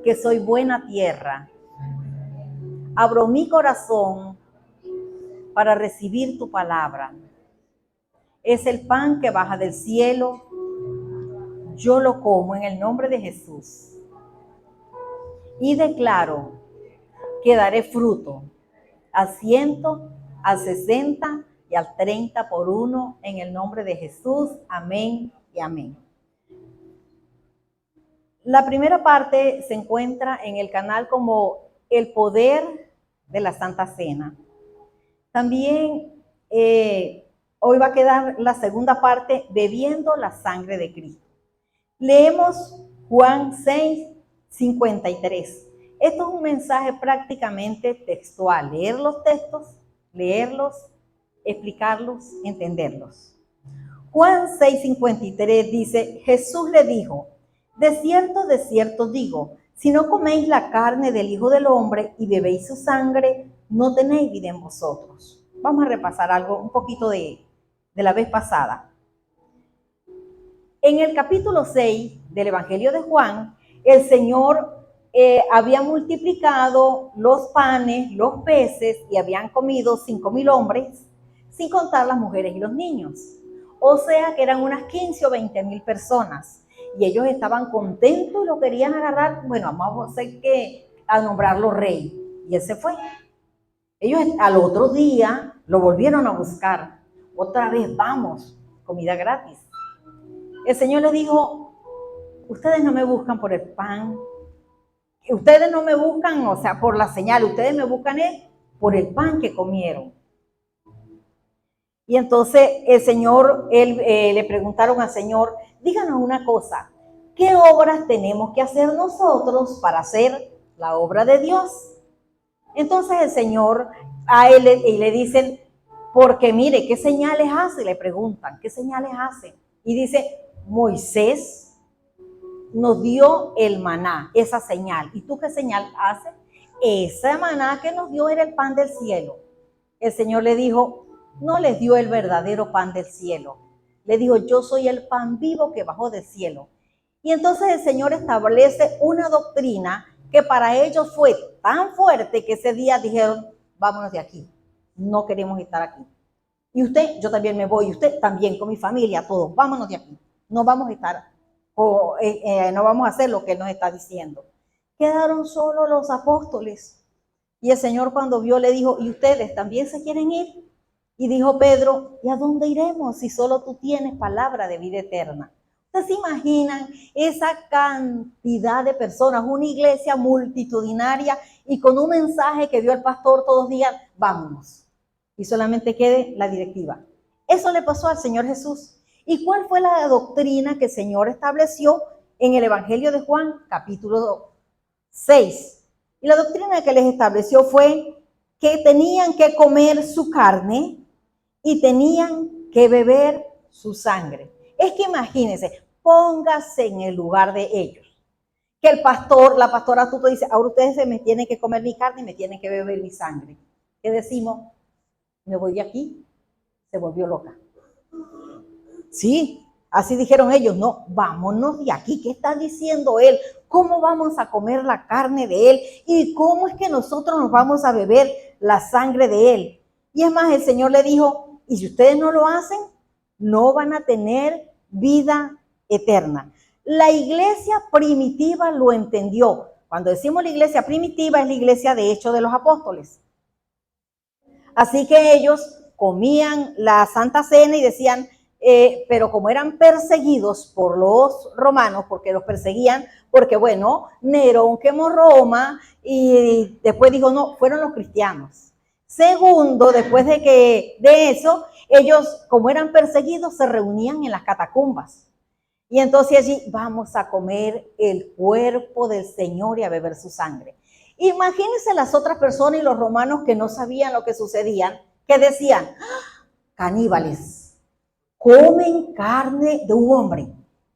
que soy buena tierra. Abro mi corazón para recibir tu palabra. Es el pan que baja del cielo. Yo lo como en el nombre de Jesús. Y declaro que daré fruto al 100, al 60 y al 30 por uno en el nombre de Jesús. Amén y amén. La primera parte se encuentra en el canal como el poder de la Santa Cena. También hoy va a quedar la segunda parte, bebiendo la sangre de Cristo. Leemos Juan 6, 53. Esto es un mensaje prácticamente textual. Leer los textos, leerlos, explicarlos, entenderlos. Juan 6, 53 dice, Jesús le dijo, de cierto digo, si no coméis la carne del Hijo del Hombre y bebéis su sangre, no tenéis vida en vosotros. Vamos a repasar algo, un poquito de la vez pasada. En el capítulo 6 del Evangelio de Juan, el Señor había multiplicado los panes, los peces, y habían comido 5,000 hombres, sin contar las mujeres y los niños. O sea que eran unas 15 o 20,000 personas. Y ellos estaban contentos y lo querían agarrar. Bueno, vamos a hacer a nombrarlo rey. Y él se fue. Ellos al otro día lo volvieron a buscar. Otra vez, vamos, comida gratis. El Señor les dijo, ustedes no me buscan por el pan, ustedes no me buscan, o sea, por la señal, ustedes me buscan por el pan que comieron. Y entonces el Señor, le preguntaron al Señor, díganos una cosa, ¿qué obras tenemos que hacer nosotros para hacer la obra de Dios? Entonces el Señor, a él le dicen, porque mire, ¿qué señales hace? Le preguntan, ¿qué señales hace? Y dice, Moisés nos dio el maná, esa señal. ¿Y tú qué señal haces? Esa maná que nos dio era el pan del cielo. El Señor le dijo, no les dio el verdadero pan del cielo. Le dijo, yo soy el pan vivo que bajó del cielo. Y entonces el Señor establece una doctrina que para ellos fue tan fuerte que ese día dijeron, vámonos de aquí, no queremos estar aquí. Y usted, yo también me voy, y usted también con mi familia, todos, vámonos de aquí. No vamos a estar, no vamos a hacer lo que Él nos está diciendo. Quedaron solo los apóstoles. Y el Señor cuando vio le dijo, ¿y ustedes también se quieren ir? Y dijo Pedro, ¿y a dónde iremos si solo tú tienes palabra de vida eterna? ¿Ustedes se imaginan esa cantidad de personas, una iglesia multitudinaria y con un mensaje que dio el pastor todos los días, vámonos? Y solamente quede la directiva. Eso le pasó al Señor Jesús. ¿Y cuál fue la doctrina que el Señor estableció en el Evangelio de Juan, capítulo 6? Y la doctrina que les estableció fue que tenían que comer su carne y tenían que beber su sangre. Es que imagínense, póngase en el lugar de ellos. Que el pastor, la pastora Tuto dice, ahora ustedes se me tienen que comer mi carne y me tienen que beber mi sangre. ¿Qué decimos? Me voy de aquí. Se volvió loca. Sí, así dijeron ellos, no, vámonos de aquí. ¿Qué está diciendo él? ¿Cómo vamos a comer la carne de él? ¿Y cómo es que nosotros nos vamos a beber la sangre de él? Y es más, el Señor le dijo, y si ustedes no lo hacen, no van a tener vida eterna. La iglesia primitiva lo entendió. Cuando decimos la iglesia primitiva, es la iglesia de Hechos de los Apóstoles. Así que ellos comían la Santa Cena y decían, pero como eran perseguidos por los romanos, porque los perseguían, porque bueno, Nerón quemó Roma y después dijo, no, fueron los cristianos. Segundo, después de eso, ellos, como eran perseguidos, se reunían en las catacumbas. Y entonces allí vamos a comer el cuerpo del Señor y a beber su sangre. Imagínense las otras personas y los romanos que no sabían lo que sucedía, que decían, ¡ah! Caníbales, comen carne de un hombre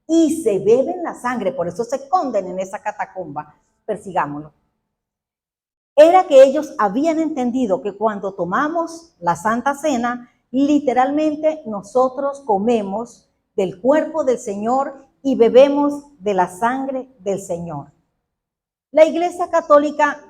y se beben la sangre, por eso se esconden en esa catacumba, persigámoslo. Era que ellos habían entendido que cuando tomamos la Santa Cena, literalmente nosotros comemos del cuerpo del Señor y bebemos de la sangre del Señor. La Iglesia Católica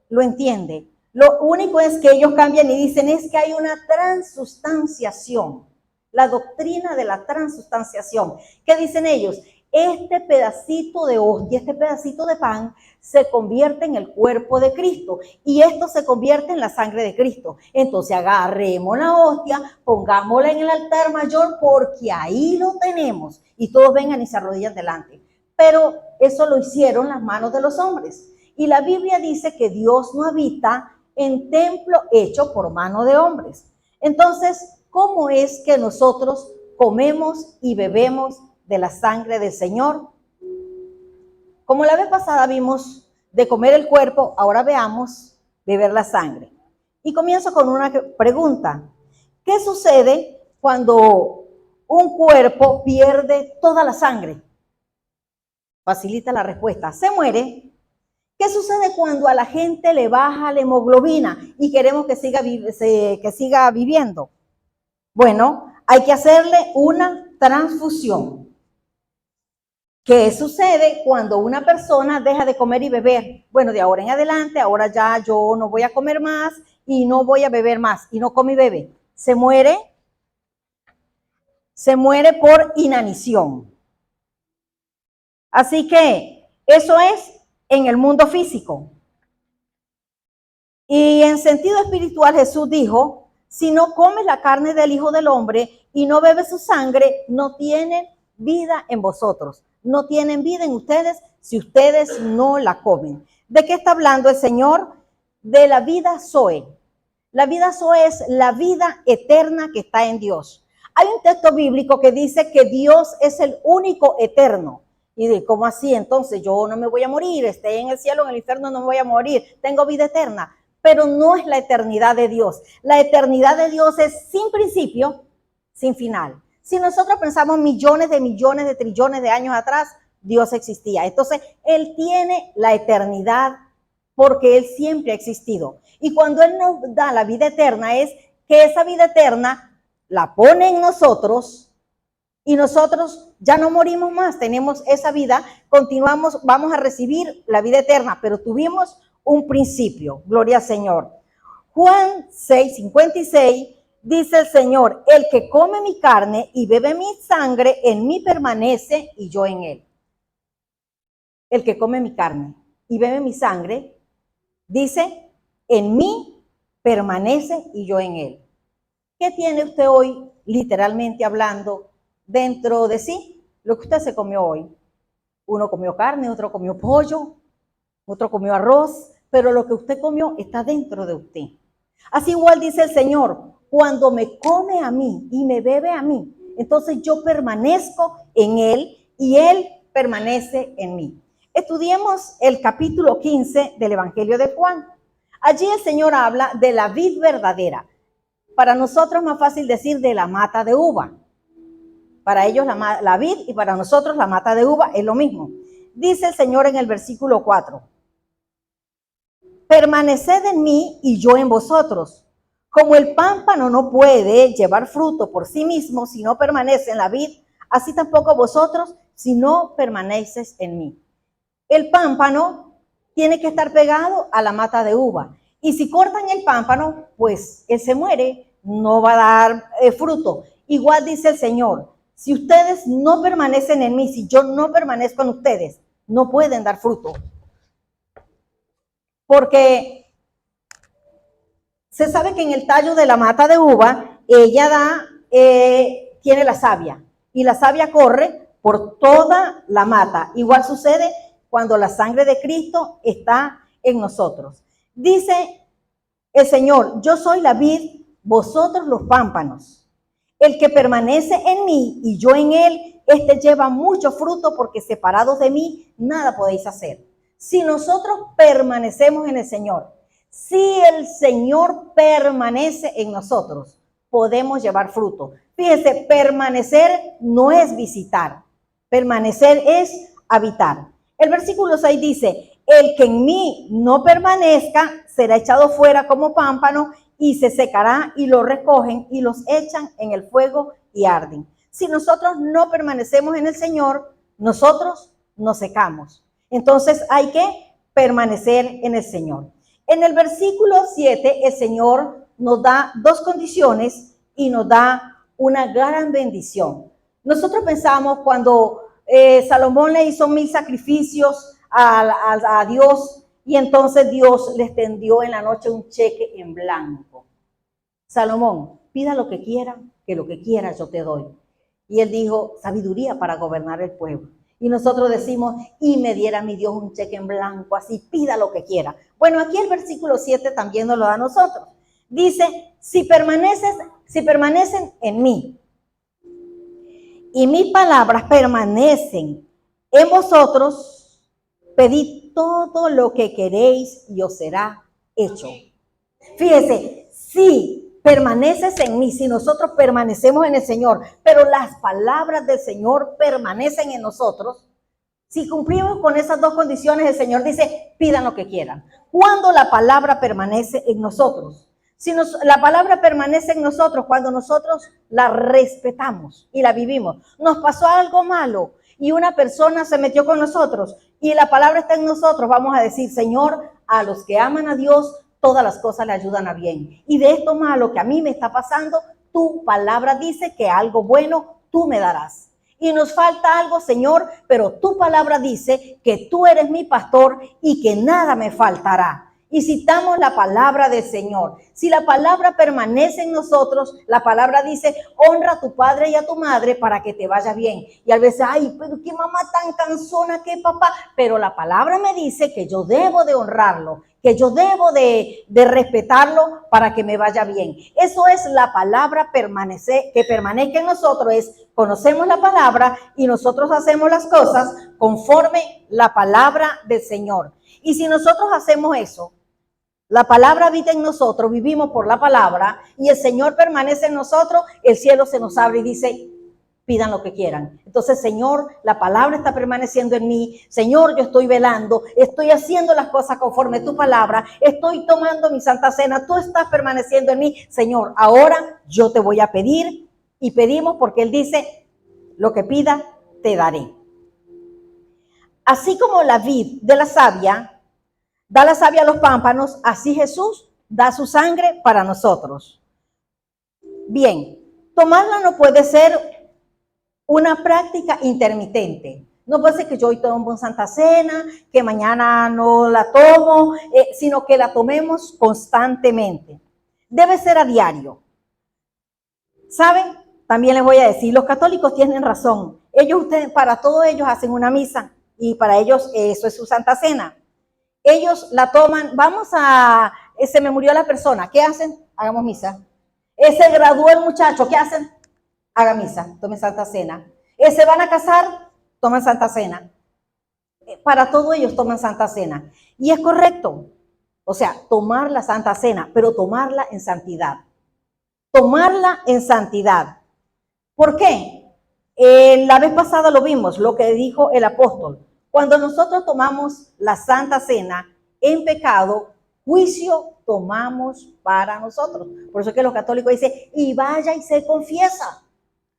lo entiende. Lo único es que ellos cambian y dicen es que hay una transustanciación, la doctrina de la transustanciación. ¿Qué dicen ellos? Este pedacito de hostia, este pedacito de pan se convierte en el cuerpo de Cristo y esto se convierte en la sangre de Cristo. Entonces agarremos la hostia, pongámosla en el altar mayor porque ahí lo tenemos y todos vengan y se arrodillan delante. Pero eso lo hicieron las manos de los hombres. Y la Biblia dice que Dios no habita en templo hecho por mano de hombres. Entonces, ¿cómo es que nosotros comemos y bebemos de la sangre del Señor? Como la vez pasada vimos de comer el cuerpo, ahora veamos beber la sangre. Y comienzo con una pregunta. ¿Qué sucede cuando un cuerpo pierde toda la sangre? Facilita la respuesta. Se muere. ¿Qué sucede cuando a la gente le baja la hemoglobina y queremos que siga viviendo? Bueno, hay que hacerle una transfusión. ¿Qué sucede cuando una persona deja de comer y beber? Bueno, de ahora en adelante, ahora ya yo no voy a comer más y no voy a beber más y no come y bebe. Se muere por inanición. Así que eso es en el mundo físico. Y en sentido espiritual Jesús dijo, si no comes la carne del Hijo del Hombre y no bebes su sangre, no tienen vida en vosotros. No tienen vida en ustedes si ustedes no la comen. ¿De qué está hablando el Señor? De la vida Zoe. La vida Zoe es la vida eterna que está en Dios. Hay un texto bíblico que dice que Dios es el único eterno. Y de ¿cómo así? Entonces yo no me voy a morir, esté en el cielo, en el infierno no me voy a morir, tengo vida eterna. Pero no es la eternidad de Dios. La eternidad de Dios es sin principio, sin final. Si nosotros pensamos millones de trillones de años atrás, Dios existía. Entonces, Él tiene la eternidad porque Él siempre ha existido. Y cuando Él nos da la vida eterna, es que esa vida eterna la pone en nosotros y nosotros ya no morimos más, tenemos esa vida, continuamos, vamos a recibir la vida eterna, pero tuvimos un principio, gloria al Señor. Juan 6:56 dice el Señor, el que come mi carne y bebe mi sangre, en mí permanece y yo en él. El que come mi carne y bebe mi sangre, dice, en mí permanece y yo en él. ¿Qué tiene usted hoy, literalmente hablando, dentro de sí? Lo que usted se comió hoy. Uno comió carne, otro comió pollo, otro comió arroz, pero lo que usted comió está dentro de usted. Así igual dice el Señor, cuando me come a mí y me bebe a mí, entonces yo permanezco en Él y Él permanece en mí. Estudiemos el capítulo 15 del Evangelio de Juan. Allí el Señor habla de la vid verdadera. Para nosotros es más fácil decir de la mata de uva. Para ellos la vid y para nosotros la mata de uva es lo mismo. Dice el Señor en el versículo 4. Permaneced en mí y yo en vosotros. Como el pámpano no puede llevar fruto por sí mismo si no permanece en la vid, así tampoco vosotros si no permaneces en mí. El pámpano tiene que estar pegado a la mata de uva. Y si cortan el pámpano, pues él se muere, no va a dar fruto. Igual dice el Señor, si ustedes no permanecen en mí, si yo no permanezco en ustedes, no pueden dar fruto. Porque se sabe que en el tallo de la mata de uva, ella tiene la savia. Y la savia corre por toda la mata. Igual sucede cuando la sangre de Cristo está en nosotros. Dice el Señor, yo soy la vid, vosotros los pámpanos. El que permanece en mí y yo en él, este lleva mucho fruto porque separados de mí, nada podéis hacer. Si nosotros permanecemos en el Señor, si el Señor permanece en nosotros, podemos llevar fruto. Fíjense, permanecer no es visitar, permanecer es habitar. El versículo 6 dice, el que en mí no permanezca será echado fuera como pámpano y se secará y lo recogen y los echan en el fuego y arden. Si nosotros no permanecemos en el Señor, nosotros nos secamos. Entonces hay que permanecer en el Señor. En el versículo 7, el Señor nos da dos condiciones y nos da una gran bendición. Nosotros pensamos cuando Salomón le hizo 1000 sacrificios a Dios y entonces Dios le extendió en la noche un cheque en blanco. Salomón, pida lo que quiera yo te doy. Y él dijo, sabiduría para gobernar el pueblo. Y nosotros decimos, y me diera mi Dios un cheque en blanco, así pida lo que quiera. Bueno, aquí el versículo 7 también nos lo da a nosotros. Dice, si permanecen en mí y mis palabras permanecen en vosotros, pedid todo lo que queréis y os será hecho. Fíjese, si permaneces en mí, si nosotros permanecemos en el Señor, pero las palabras del Señor permanecen en nosotros, si cumplimos con esas dos condiciones, el Señor dice, pidan lo que quieran. Cuando la palabra permanece en nosotros, la palabra permanece en nosotros cuando nosotros la respetamos y la vivimos. Nos pasó algo malo y una persona se metió con nosotros y la palabra está en nosotros, vamos a decir, Señor, a los que aman a Dios, todas las cosas le ayudan a bien. Y de esto malo que a mí me está pasando, tu palabra dice que algo bueno tú me darás. Y nos falta algo, Señor, pero tu palabra dice que tú eres mi pastor y que nada me faltará. Y citamos la palabra del Señor. Si la palabra permanece en nosotros, la palabra dice, honra a tu padre y a tu madre para que te vaya bien. Y a veces, ay, pero qué mamá tan cansona, qué papá. Pero la palabra me dice que yo debo de honrarlo, que yo debo de respetarlo para que me vaya bien. Eso es la palabra que permanezca en nosotros, es conocemos la palabra y nosotros hacemos las cosas conforme la palabra del Señor. Y si nosotros hacemos eso, la palabra habita en nosotros, vivimos por la palabra y el Señor permanece en nosotros, el cielo se nos abre y dice, pidan lo que quieran. Entonces, Señor, la palabra está permaneciendo en mí. Señor, yo estoy velando, estoy haciendo las cosas conforme tu palabra, estoy tomando mi santa cena, tú estás permaneciendo en mí. Señor, ahora yo te voy a pedir y pedimos porque Él dice, lo que pida, te daré. Así como la vid de la savia da la savia a los pámpanos, así Jesús da su sangre para nosotros. Bien, tomarla no puede ser una práctica intermitente. No puede ser que yo hoy tomo Santa Cena, que mañana no la tomo, sino que la tomemos constantemente. Debe ser a diario. ¿Saben? También les voy a decir, los católicos tienen razón. Para todos ellos hacen una misa y para ellos eso es su Santa Cena. Ellos la toman, se me murió la persona, ¿qué hacen? Hagamos misa. Se graduó el muchacho, ¿qué hacen? Haga misa, tomen Santa Cena. Se van a casar, toman Santa Cena. Para todos ellos toman Santa Cena. Y es correcto, o sea, tomar la Santa Cena, pero tomarla en santidad. Tomarla en santidad. ¿Por qué? La vez pasada lo vimos, lo que dijo el apóstol. Cuando nosotros tomamos la Santa Cena en pecado, juicio tomamos para nosotros. Por eso es que los católicos dicen, y vaya y se confiesa.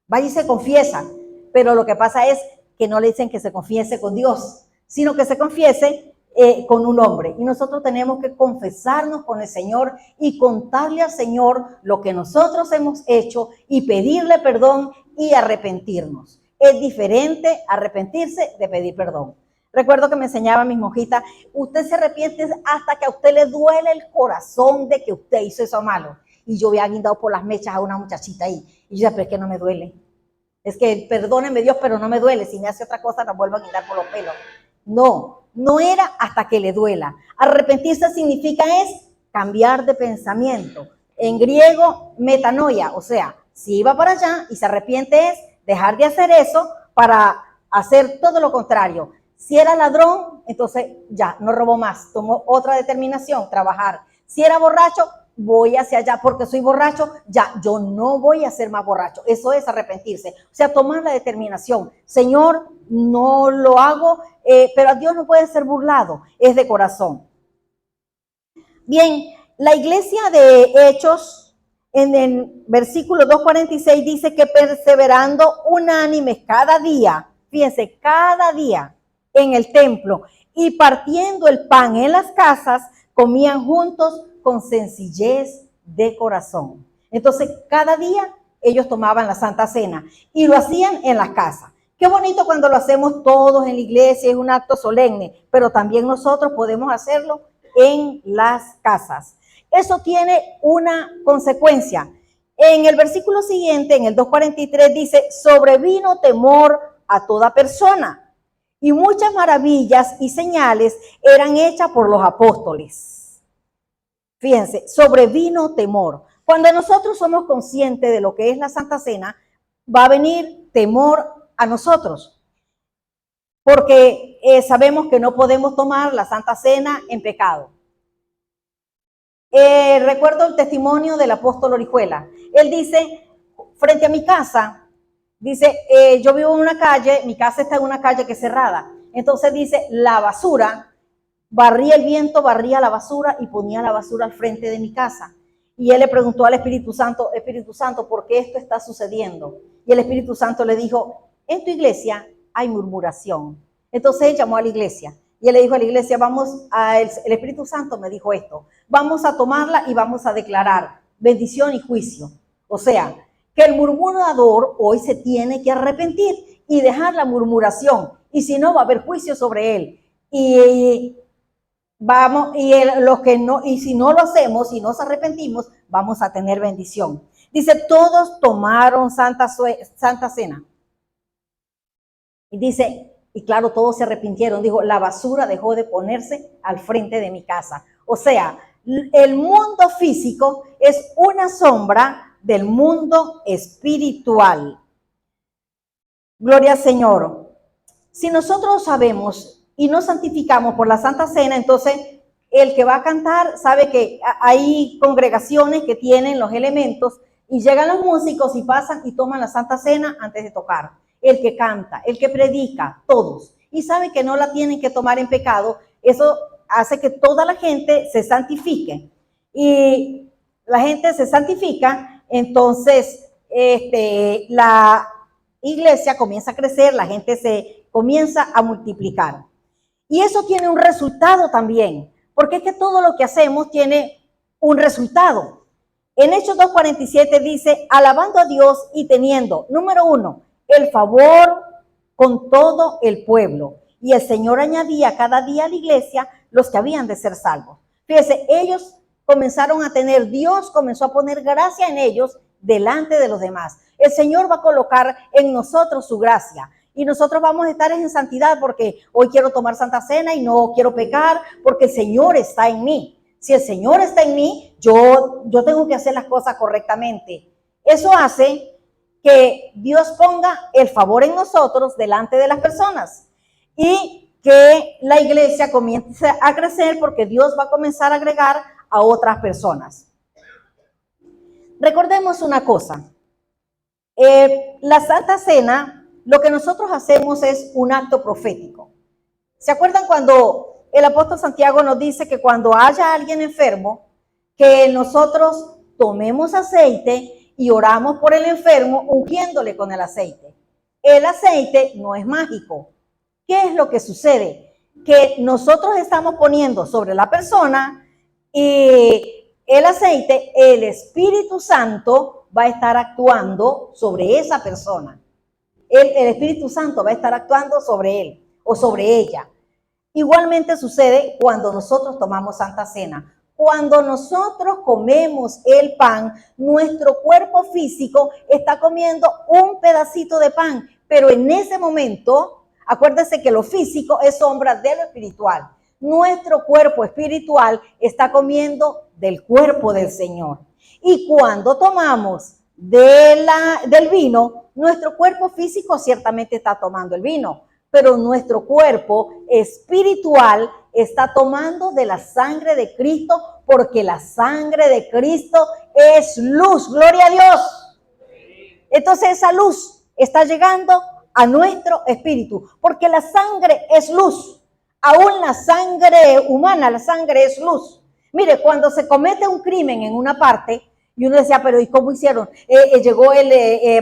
Vaya y se confiesa. Pero lo que pasa es que no le dicen que se confiese con Dios, sino que se confiese con un hombre. Y nosotros tenemos que confesarnos con el Señor y contarle al Señor lo que nosotros hemos hecho y pedirle perdón y arrepentirnos. Es diferente arrepentirse de pedir perdón. Recuerdo que me enseñaba mis monjitas, usted se arrepiente hasta que a usted le duele el corazón de que usted hizo eso malo. Y yo había guindado por las mechas a una muchachita ahí. Y yo decía, pero es que no me duele. Es que perdóneme Dios, pero no me duele. Si me hace otra cosa, no vuelvo a guindar por los pelos. No era hasta que le duela. Arrepentirse significa es cambiar de pensamiento. En griego, metanoia, o sea, si iba para allá y se arrepiente es dejar de hacer eso para hacer todo lo contrario. Si era ladrón, entonces ya, no robó más, tomó otra determinación, trabajar. Si era borracho, voy hacia allá porque soy borracho, ya, yo no voy a ser más borracho. Eso es arrepentirse, o sea, tomar la determinación. Señor, no lo hago, pero a Dios no puede ser burlado, es de corazón. Bien, la iglesia de Hechos, en el versículo 2:46 dice que perseverando unánimes cada día, fíjense, cada día, en el templo, y partiendo el pan en las casas, comían juntos con sencillez de corazón. Entonces, cada día ellos tomaban la Santa Cena y lo hacían en las casas. Qué bonito cuando lo hacemos todos en la iglesia, es un acto solemne, pero también nosotros podemos hacerlo en las casas. Eso tiene una consecuencia. En el versículo siguiente, en el 2:43, dice, sobrevino temor a toda persona y muchas maravillas y señales eran hechas por los apóstoles. Fíjense, sobrevino temor. Cuando nosotros somos conscientes de lo que es la Santa Cena, va a venir temor a nosotros, porque sabemos que no podemos tomar la Santa Cena en pecado. Recuerdo el testimonio del apóstol Orihuela. Él dice, frente a mi casa, dice, yo vivo en una calle, mi casa está en una calle que es cerrada. Entonces dice, la basura, barría el viento, barría la basura y ponía la basura al frente de mi casa. Y él le preguntó al Espíritu Santo, ¿por qué esto está sucediendo? Y el Espíritu Santo le dijo, en tu iglesia hay murmuración. Entonces él llamó a la iglesia y él le dijo a la iglesia, el Espíritu Santo me dijo esto, vamos a tomarla y vamos a declarar bendición y juicio. O sea, que el murmurador hoy se tiene que arrepentir y dejar la murmuración, y si no va a haber juicio sobre él. Y si no lo hacemos y nos arrepentimos, vamos a tener bendición. Dice, todos tomaron Santa Cena. Y dice, y claro, todos se arrepintieron. Dijo, la basura dejó de ponerse al frente de mi casa. O sea, el mundo físico es una sombra del mundo espiritual. Gloria al Señor. Si nosotros sabemos y nos santificamos por la Santa Cena, entonces el que va a cantar sabe que hay congregaciones que tienen los elementos y llegan los músicos y pasan y toman la Santa Cena antes de tocar. El que canta, el que predica, todos. Y sabe que no la tienen que tomar en pecado. Eso hace que toda la gente se santifique. Y la gente se santifica, entonces la iglesia comienza a crecer, la gente se comienza a multiplicar. Y eso tiene un resultado también, porque es que todo lo que hacemos tiene un resultado. En Hechos 2:47 dice, alabando a Dios y teniendo, número 1, el favor con todo el pueblo. Y el Señor añadía cada día a la iglesia los que habían de ser salvos. Fíjense, ellos comenzaron a tener, Dios comenzó a poner gracia en ellos delante de los demás. El Señor va a colocar en nosotros su gracia. Y nosotros vamos a estar en santidad porque hoy quiero tomar Santa Cena y no quiero pecar porque el Señor está en mí. Si el Señor está en mí, yo tengo que hacer las cosas correctamente. Eso hace que Dios ponga el favor en nosotros delante de las personas y que la iglesia comience a crecer porque Dios va a comenzar a agregar a otras personas. Recordemos una cosa, la Santa Cena, lo que nosotros hacemos es un acto profético. ¿Se acuerdan cuando el apóstol Santiago nos dice que cuando haya alguien enfermo, que nosotros tomemos aceite y oramos por el enfermo ungiéndole con el aceite? El aceite no es mágico. ¿Qué es lo que sucede? Que nosotros estamos poniendo sobre la persona y el aceite, el Espíritu Santo va a estar actuando sobre esa persona. El Espíritu Santo va a estar actuando sobre él o sobre ella. Igualmente sucede cuando nosotros tomamos Santa Cena. Cuando nosotros comemos el pan, nuestro cuerpo físico está comiendo un pedacito de pan, pero en ese momento, acuérdense que lo físico es sombra de lo espiritual. Nuestro cuerpo espiritual está comiendo del cuerpo del Señor. Y cuando tomamos del vino, nuestro cuerpo físico ciertamente está tomando el vino, pero nuestro cuerpo espiritual está tomando de la sangre de Cristo, porque la sangre de Cristo es luz. ¡Gloria a Dios! Entonces esa luz está llegando a nuestro espíritu, porque la sangre es luz. Aún la sangre humana, la sangre es luz. Mire, cuando se comete un crimen en una parte, Y uno decía, pero ¿y cómo hicieron? Llegó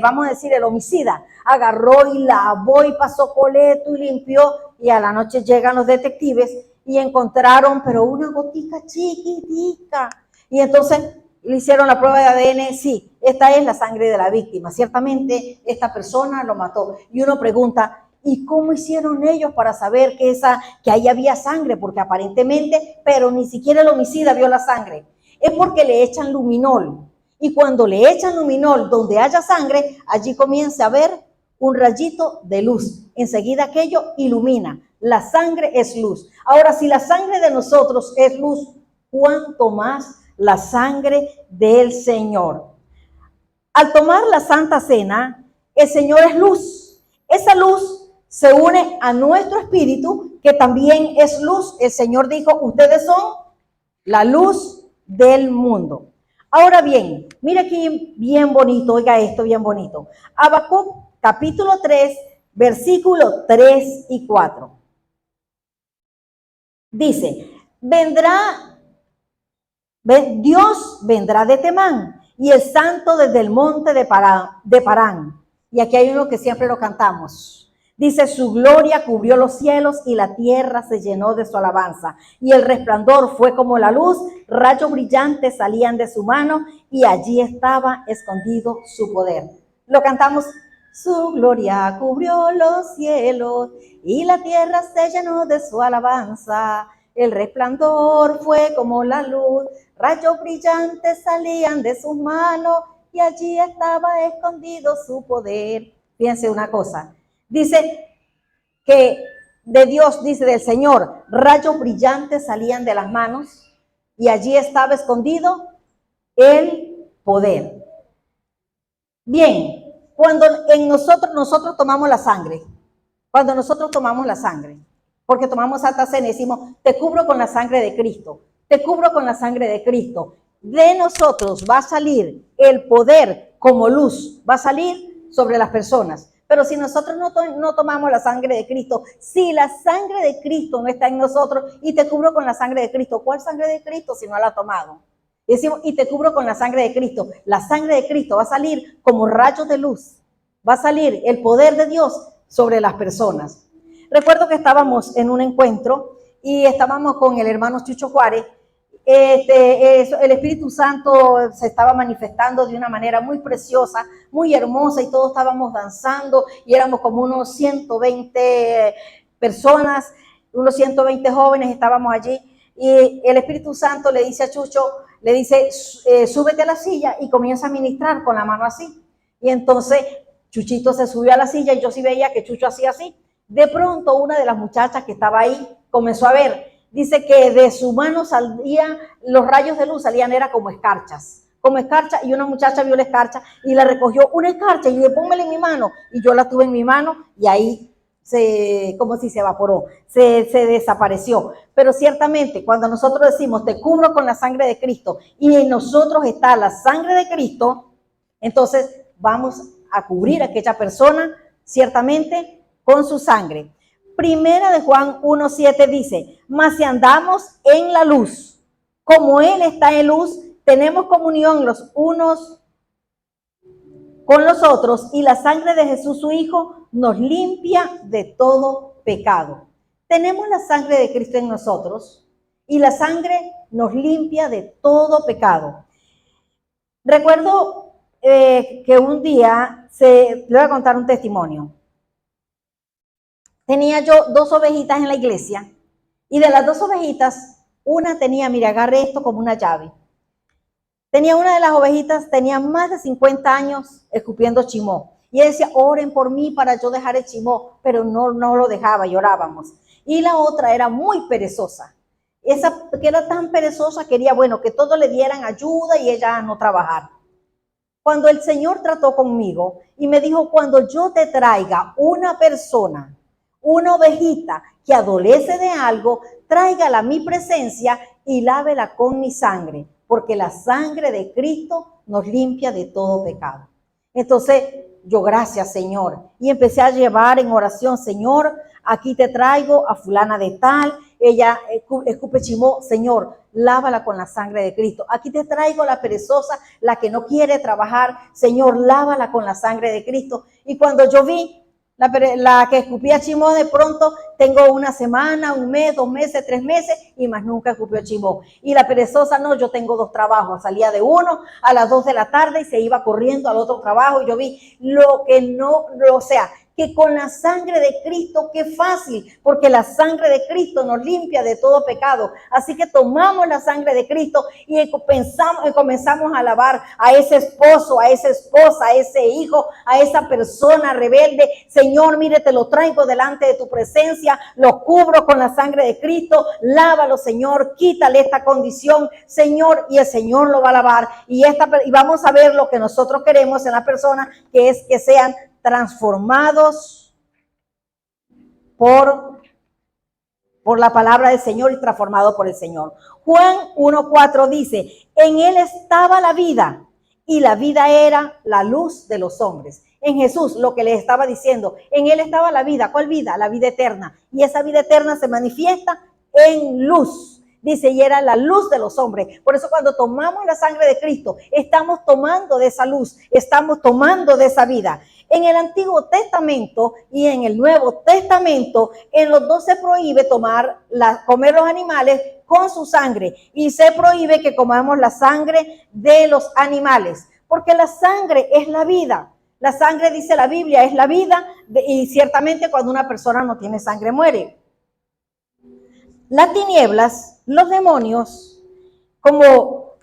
vamos a decir, el homicida, agarró y lavó y pasó coleto y limpió, y a la noche llegan los detectives y encontraron, pero una gotica chiquitica. Y entonces le hicieron la prueba de ADN, sí, esta es la sangre de la víctima, ciertamente esta persona lo mató. Y uno pregunta, ¿y cómo hicieron ellos para saber que ahí había sangre? Porque aparentemente, pero ni siquiera el homicida vio la sangre. Es porque le echan luminol. Y cuando le echan luminol donde haya sangre, allí comienza a ver un rayito de luz. Enseguida aquello ilumina. La sangre es luz. Ahora, si la sangre de nosotros es luz, ¿cuánto más la sangre del Señor? Al tomar la Santa Cena, el Señor es luz. Esa luz se une a nuestro espíritu, que también es luz. El Señor dijo, ustedes son la luz del mundo. Ahora bien, mira aquí bien bonito, oiga esto bien bonito. Habacuc capítulo 3, versículos 3 y 4. Dice, Dios vendrá de Temán y el santo desde el monte de Parán. Y aquí hay uno que siempre lo cantamos. Dice, su gloria cubrió los cielos y la tierra se llenó de su alabanza. Y el resplandor fue como la luz, rayos brillantes salían de su mano y allí estaba escondido su poder. Lo cantamos, su gloria cubrió los cielos y la tierra se llenó de su alabanza. El resplandor fue como la luz, rayos brillantes salían de sus manos y allí estaba escondido su poder. Fíjense una cosa. Dice que de Dios, dice del Señor, rayos brillantes salían de las manos y allí estaba escondido el poder. Bien, cuando en nosotros tomamos la sangre, porque tomamos Santa Cena y decimos, te cubro con la sangre de Cristo, te cubro con la sangre de Cristo. De nosotros va a salir el poder como luz, va a salir sobre las personas. Pero si nosotros no tomamos la sangre de Cristo, si la sangre de Cristo no está en nosotros y te cubro con la sangre de Cristo, ¿cuál sangre de Cristo si no la ha tomado? Y decimos, y te cubro con la sangre de Cristo. La sangre de Cristo va a salir como rayos de luz. Va a salir el poder de Dios sobre las personas. Recuerdo que estábamos en un encuentro y estábamos con el hermano Chucho Juárez. El Espíritu Santo se estaba manifestando de una manera muy preciosa, muy hermosa, y todos estábamos danzando y éramos como unos 120 personas, unos 120 jóvenes estábamos allí, y el Espíritu Santo le dice a Chucho, le dice, súbete a la silla y comienza a ministrar con la mano así. Y entonces Chuchito se subió a la silla y yo sí veía que Chucho hacía así. De pronto una de las muchachas que estaba ahí comenzó a ver, dice que de su mano salían, los rayos de luz salían, era como escarchas, y una muchacha vio la escarcha y le recogió una escarcha y le póngale en mi mano, y yo la tuve en mi mano y ahí como si se evaporó, se desapareció. Pero ciertamente cuando nosotros decimos, te cubro con la sangre de Cristo, y en nosotros está la sangre de Cristo, entonces vamos a cubrir a aquella persona, ciertamente, con su sangre. Primera de Juan 1:7 dice, mas si andamos en la luz, como Él está en luz, tenemos comunión los unos con los otros, y la sangre de Jesús su Hijo nos limpia de todo pecado. Tenemos la sangre de Cristo en nosotros y la sangre nos limpia de todo pecado. Recuerdo que un día, le voy a contar un testimonio. Tenía yo 2 ovejitas en la iglesia, y de las 2 ovejitas, una tenía, mire, agarre esto como una llave. Tenía una de las ovejitas, tenía más de 50 años escupiendo chimó. Y ella decía, oren por mí para yo dejar el chimó, pero no lo dejaba, llorábamos. Y la otra era muy perezosa. Esa que era tan perezosa quería, bueno, que todos le dieran ayuda y ella no trabajar. Cuando el Señor trató conmigo y me dijo, cuando yo te traiga una persona, una ovejita que adolece de algo, tráigala a mi presencia y lávela con mi sangre, porque la sangre de Cristo nos limpia de todo pecado. Entonces, yo, gracias, Señor, y empecé a llevar en oración, Señor, aquí te traigo a fulana de tal, ella escupe chimó, Señor, lávala con la sangre de Cristo. Aquí te traigo la perezosa, la que no quiere trabajar, Señor, lávala con la sangre de Cristo. Y cuando yo vi la que escupía chimó, de pronto tengo una semana, un mes, 2 meses, 3 meses y más nunca escupió chimó. Y la perezosa no, yo tengo 2 trabajos, salía de uno a las 2 de la tarde y se iba corriendo al otro trabajo. Y yo vi lo que no, o sea, que con la sangre de Cristo, qué fácil, porque la sangre de Cristo nos limpia de todo pecado. Así que tomamos la sangre de Cristo y comenzamos a alabar a ese esposo, a esa esposa, a ese hijo, a esa persona rebelde. Señor, mire, te lo traigo delante de tu presencia, lo cubro con la sangre de Cristo, lávalo, Señor, quítale esta condición, Señor, y el Señor lo va a lavar. Y vamos a ver lo que nosotros queremos en la persona, que es que sean transformados por la palabra del Señor y transformados por el Señor. Juan 1:4 dice, en él estaba la vida y la vida era la luz de los hombres. En Jesús, lo que les estaba diciendo, en él estaba la vida. ¿Cuál vida? La vida eterna. Y esa vida eterna se manifiesta en luz. Dice, y era la luz de los hombres. Por eso cuando tomamos la sangre de Cristo, estamos tomando de esa luz, estamos tomando de esa vida. En el Antiguo Testamento y en el Nuevo Testamento, en los dos se prohíbe comer los animales con su sangre. Y se prohíbe que comamos la sangre de los animales, porque la sangre es la vida. La sangre, dice la Biblia, es la vida, y ciertamente cuando una persona no tiene sangre muere. Las tinieblas, los demonios, como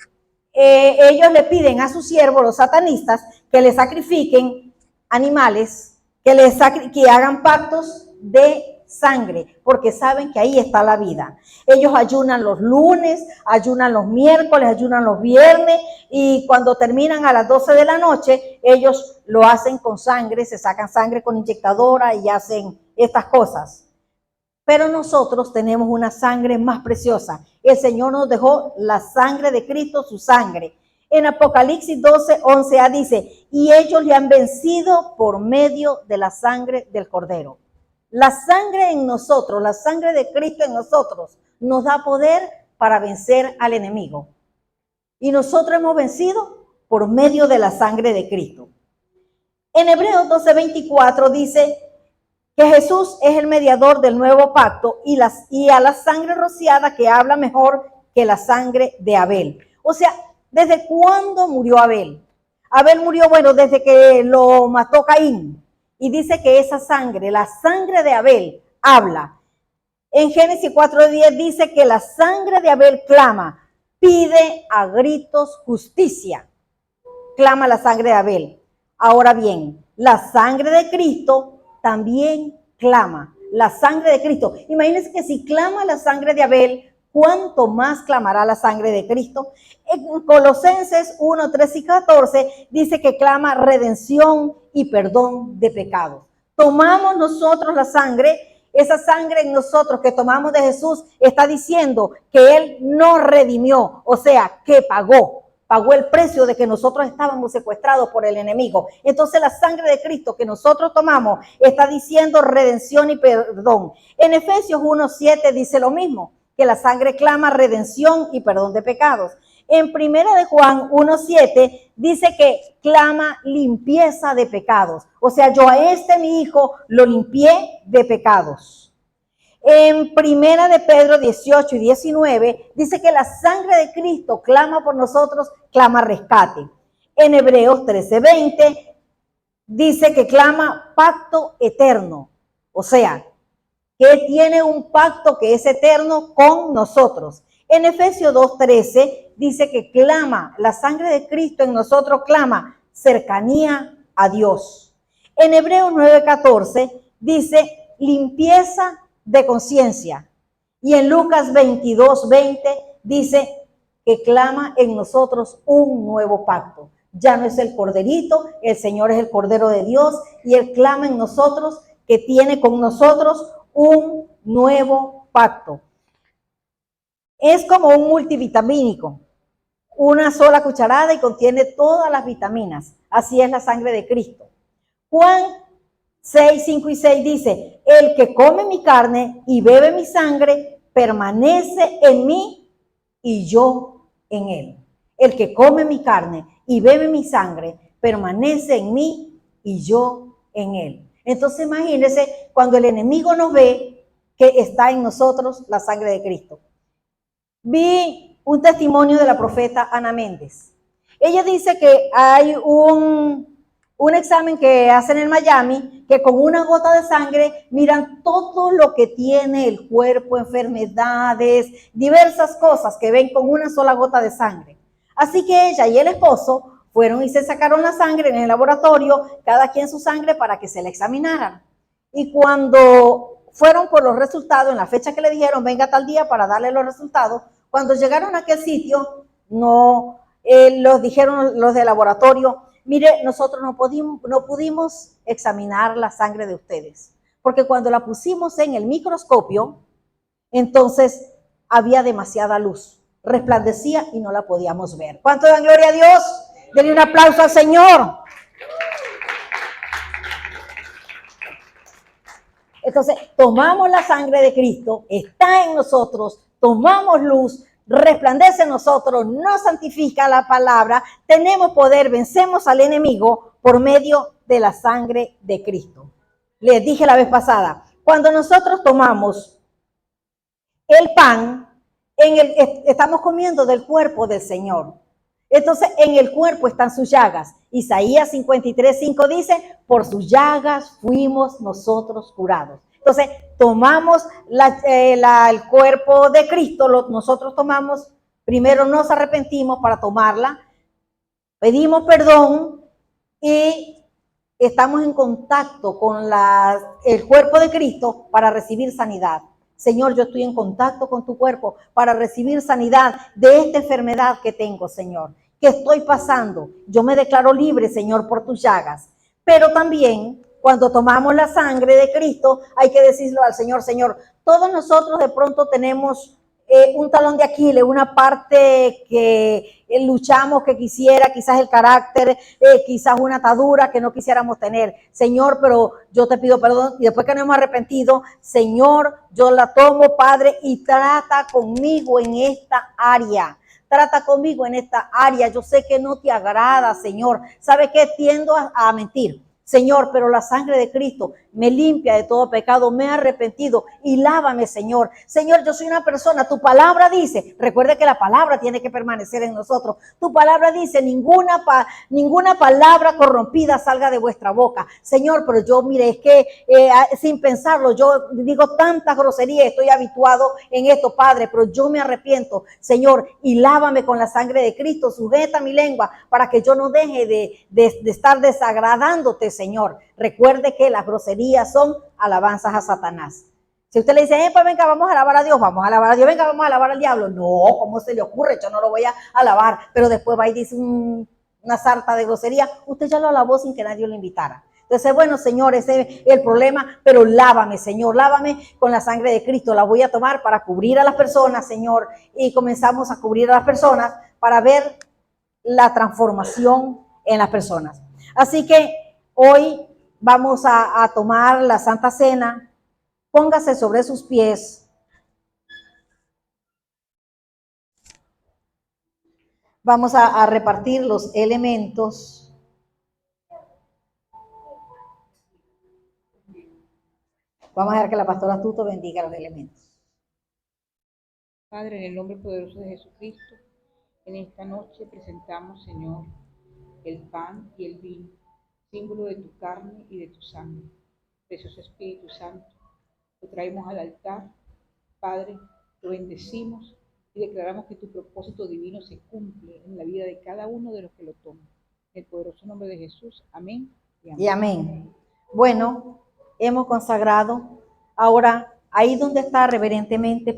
ellos le piden a sus siervos, los satanistas, que le sacrifiquen animales, que hagan pactos de sangre, porque saben que ahí está la vida. Ellos ayunan los lunes, ayunan los miércoles, ayunan los viernes, y cuando terminan a las 12 de la noche, ellos lo hacen con sangre, se sacan sangre con inyectadora y hacen estas cosas. Pero nosotros tenemos una sangre más preciosa. El Señor nos dejó la sangre de Cristo, su sangre. En Apocalipsis 12:11a dice, y ellos le han vencido por medio de la sangre del Cordero. La sangre en nosotros, la sangre de Cristo en nosotros, nos da poder para vencer al enemigo. Y nosotros hemos vencido por medio de la sangre de Cristo. En Hebreos 12:24 dice que Jesús es el mediador del nuevo pacto y a la sangre rociada que habla mejor que la sangre de Abel. O sea, ¿desde cuándo murió Abel? Abel murió, bueno, desde que lo mató Caín. Y dice que esa sangre, la sangre de Abel, habla. En Génesis 4:10 dice que la sangre de Abel clama, pide a gritos justicia. Clama la sangre de Abel. Ahora bien, la sangre de Cristo también clama, la sangre de Cristo. Imagínense que si clama la sangre de Abel, ¿cuánto más clamará la sangre de Cristo? En Colosenses 1, 13 y 14 dice que clama redención y perdón de pecados. Tomamos nosotros la sangre, esa sangre en nosotros que tomamos de Jesús está diciendo que Él nos redimió, o sea, que pagó el precio de que nosotros estábamos secuestrados por el enemigo. Entonces la sangre de Cristo que nosotros tomamos está diciendo redención y perdón. En Efesios 1:7 dice lo mismo, que la sangre clama redención y perdón de pecados. En Primera de Juan 1:7 dice que clama limpieza de pecados. O sea, yo a mi hijo lo limpié de pecados. En Primera de Pedro 18 y 19 dice que la sangre de Cristo clama por nosotros, clama rescate. En Hebreos 13:20 dice que clama pacto eterno. O sea, que tiene un pacto que es eterno con nosotros. En Efesios 2:13 dice que clama, la sangre de Cristo en nosotros clama cercanía a Dios. En Hebreos 9:14 dice limpieza de conciencia. Y en Lucas 22:20 dice que clama en nosotros un nuevo pacto. Ya no es el corderito, el Señor es el Cordero de Dios y Él clama en nosotros que tiene con nosotros un nuevo pacto. Es como un multivitamínico, una sola cucharada y contiene todas las vitaminas. Así es la sangre de Cristo. Juan 6, 5 y 6 dice, el que come mi carne y bebe mi sangre permanece en mí y yo en él. El que come mi carne y bebe mi sangre, permanece en mí y yo en él. Entonces imagínense cuando el enemigo nos ve que está en nosotros la sangre de Cristo. Vi un testimonio de la profeta Ana Méndez. Ella dice que hay un examen que hacen en Miami, que con una gota de sangre miran todo lo que tiene el cuerpo, enfermedades, diversas cosas que ven con una sola gota de sangre. Así que ella y el esposo fueron y se sacaron la sangre en el laboratorio, cada quien su sangre para que se la examinaran. Y cuando fueron por los resultados, en la fecha que le dijeron, venga tal día para darle los resultados, cuando llegaron a aquel sitio, no los dijeron los del laboratorio, mire, nosotros no pudimos examinar la sangre de ustedes, porque cuando la pusimos en el microscopio, entonces había demasiada luz, resplandecía y no la podíamos ver. ¿Cuánto dan gloria a Dios? Denle un aplauso al Señor. Entonces, tomamos la sangre de Cristo, está en nosotros, tomamos luz, resplandece en nosotros, nos santifica la palabra, tenemos poder, vencemos al enemigo por medio de la sangre de Cristo. Les dije la vez pasada, cuando nosotros tomamos el pan, estamos comiendo del cuerpo del Señor. Entonces, en el cuerpo están sus llagas. Isaías 53:5 dice, por sus llagas fuimos nosotros curados. Entonces, tomamos el cuerpo de Cristo, nosotros tomamos, primero nos arrepentimos para tomarla, pedimos perdón y estamos en contacto con el cuerpo de Cristo para recibir sanidad. Señor, yo estoy en contacto con tu cuerpo para recibir sanidad de esta enfermedad que tengo, Señor, que estoy pasando. Yo me declaro libre, Señor, por tus llagas. Pero también, cuando tomamos la sangre de Cristo, hay que decirlo al Señor, Señor, todos nosotros de pronto tenemos un talón de Aquiles, una parte que luchamos, que quisiera, quizás el carácter, quizás una atadura que no quisiéramos tener. Señor, pero yo te pido perdón y después que nos hemos arrepentido, Señor, yo la tomo, Padre, y trata conmigo en esta área. Trata conmigo en esta área. Yo sé que no te agrada, Señor. ¿Sabe qué? Tiendo a mentir. Señor, pero la sangre de Cristo me limpia de todo pecado, me he arrepentido y lávame, Señor. Señor, yo soy una persona, tu palabra dice, recuerde que la palabra tiene que permanecer en nosotros. Tu palabra dice, ninguna palabra corrompida salga de vuestra boca. Señor, pero yo, mire, es que sin pensarlo, yo digo tantas groserías, estoy habituado en esto, Padre, pero yo me arrepiento, Señor, y lávame con la sangre de Cristo, sujeta mi lengua para que yo no deje de estar desagradándote, Señor. Recuerde que las groserías son alabanzas a Satanás. Si usted le dice, pues venga, vamos a alabar a Dios, venga, vamos a alabar al diablo. No, ¿cómo se le ocurre? Yo no lo voy a alabar. Pero después va y dice una sarta de grosería. Usted ya lo alabó sin que nadie lo invitara. Entonces, bueno, Señor, ese es el problema, pero lávame, Señor, lávame con la sangre de Cristo. La voy a tomar para cubrir a las personas, Señor, y comenzamos a cubrir a las personas para ver la transformación en las personas. Así que hoy vamos a tomar la Santa Cena. Póngase sobre sus pies. Vamos a repartir los elementos. Vamos a dejar que la pastora Tuto bendiga los elementos. Padre, en el nombre poderoso de Jesucristo, en esta noche presentamos, Señor, el pan y el vino, símbolo de tu carne y de tu sangre. Precioso Espíritu Santo, lo traemos al altar. Padre, lo bendecimos y declaramos que tu propósito divino se cumple en la vida de cada uno de los que lo toman. En el poderoso nombre de Jesús. Amén y amén. Y amén. Bueno, hemos consagrado. Ahora, ahí donde está reverentemente,